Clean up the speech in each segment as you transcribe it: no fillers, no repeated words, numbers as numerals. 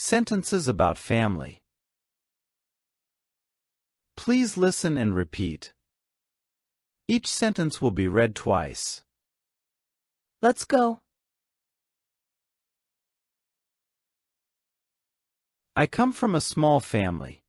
Sentences about family. Please listen and repeat. Each sentence will be read twice. Let's go. I come from a small family.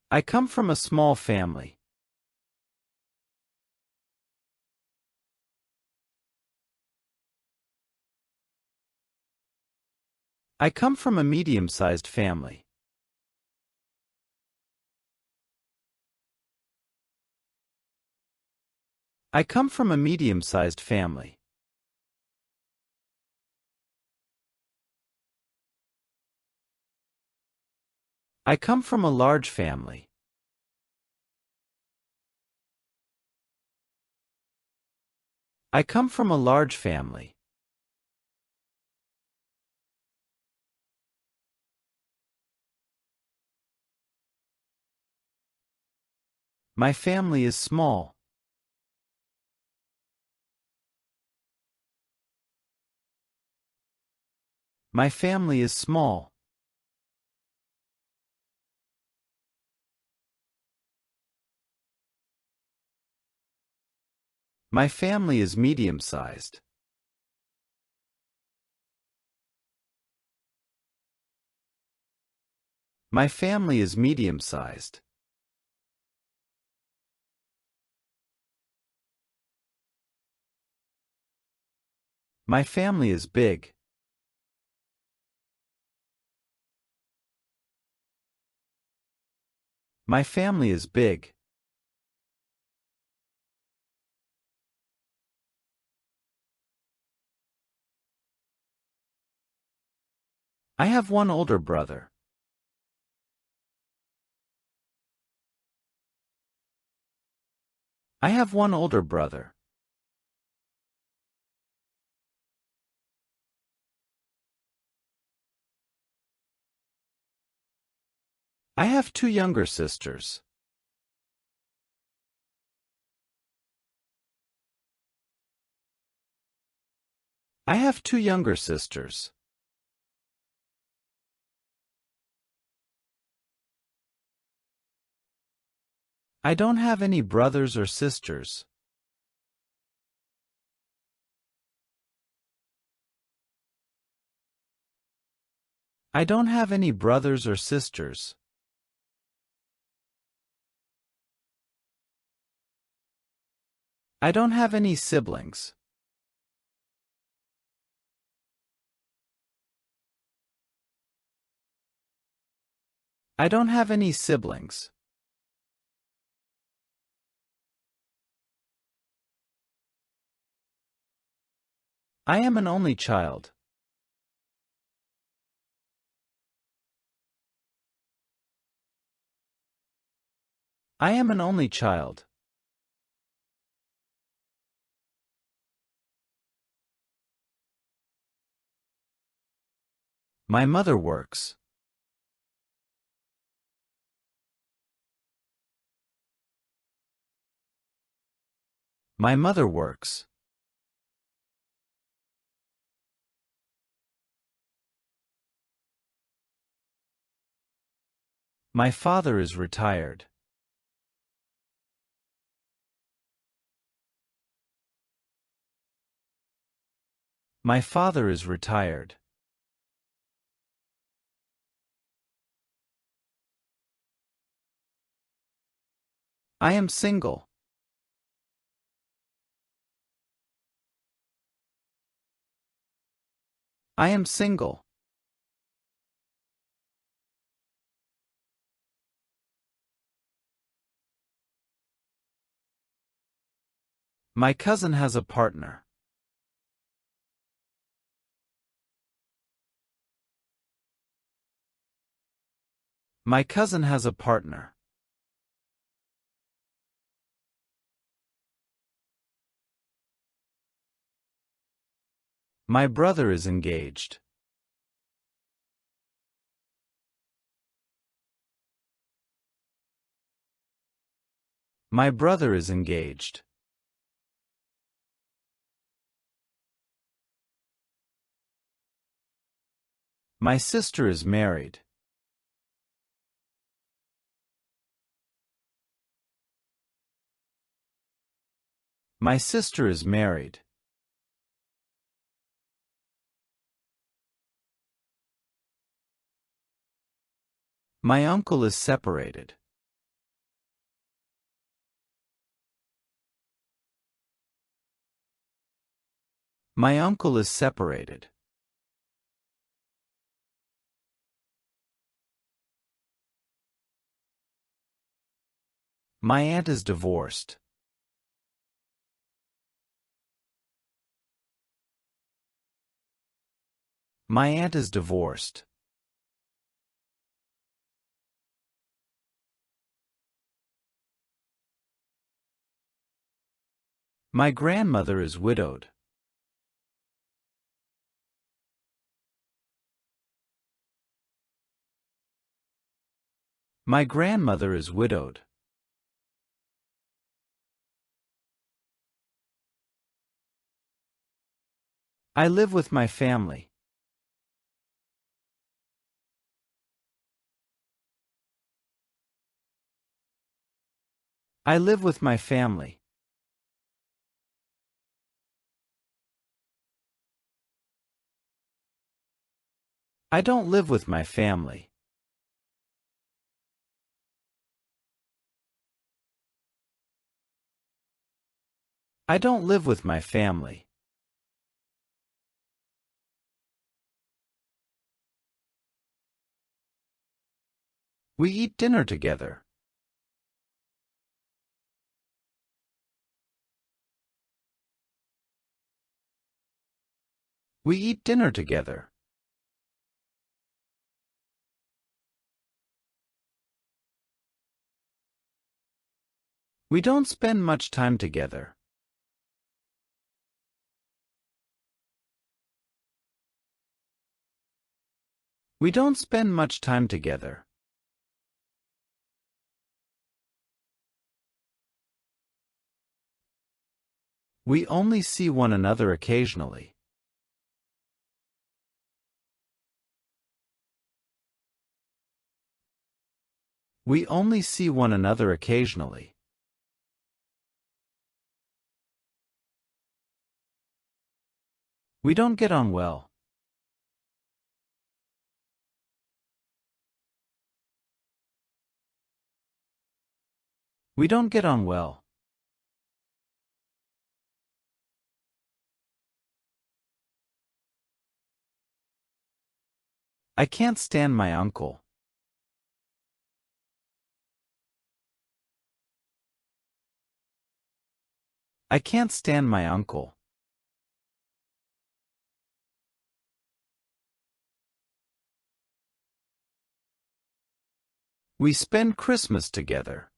I come from a small family. I come from a medium-sized family. I come from a medium-sized family. I come from a large family. I come from a large family. My family is small. My family is small. My family is medium-sized. My family is medium-sized. My family is big. My family is big. I have one older brother. I have one older brother. I have two younger sisters. I have two younger sisters. I don't have any brothers or sisters. I don't have any brothers or sisters. I don't have any siblings. I don't have any siblings. I am an only child. I am an only child. My mother works. My mother works. My father is retired. My father is retired. I am single. I am single. My cousin has a partner. My cousin has a partner. My brother is engaged. My brother is engaged. My sister is married. My sister is married. My uncle is separated. My uncle is separated. My aunt is divorced. My aunt is divorced. My grandmother is widowed. My grandmother is widowed. I live with my family. I live with my family. I don't live with my family. I don't live with my family. We eat dinner together. We eat dinner together. We don't spend much time together. We don't spend much time together. We only see one another occasionally. We only see one another occasionally. We don't get on well. We don't get on well. I can't stand my uncle. I can't stand my uncle. We spend Christmas together.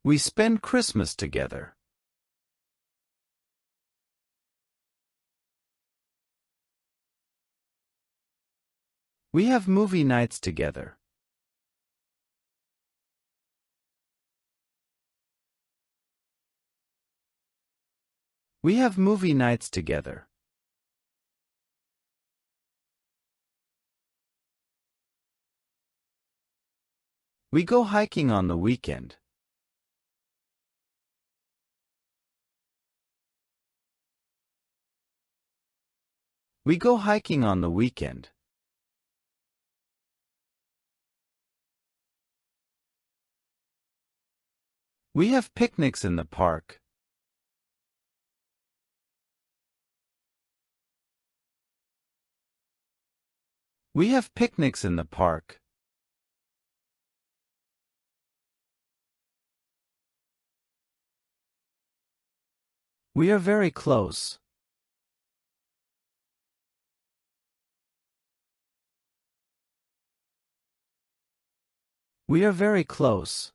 We spend Christmas together. We have movie nights together. We have movie nights together. We go hiking on the weekend. We go hiking on the weekend. We have picnics in the park. We have picnics in the park. We are very close. We are very close.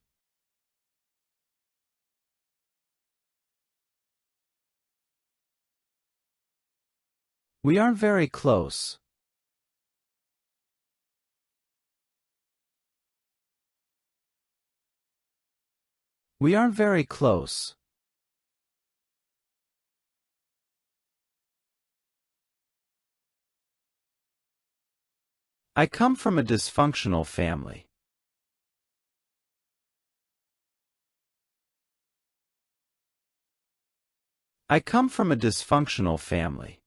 We aren't very close. We aren't very close. I come from a dysfunctional family. I come from a dysfunctional family.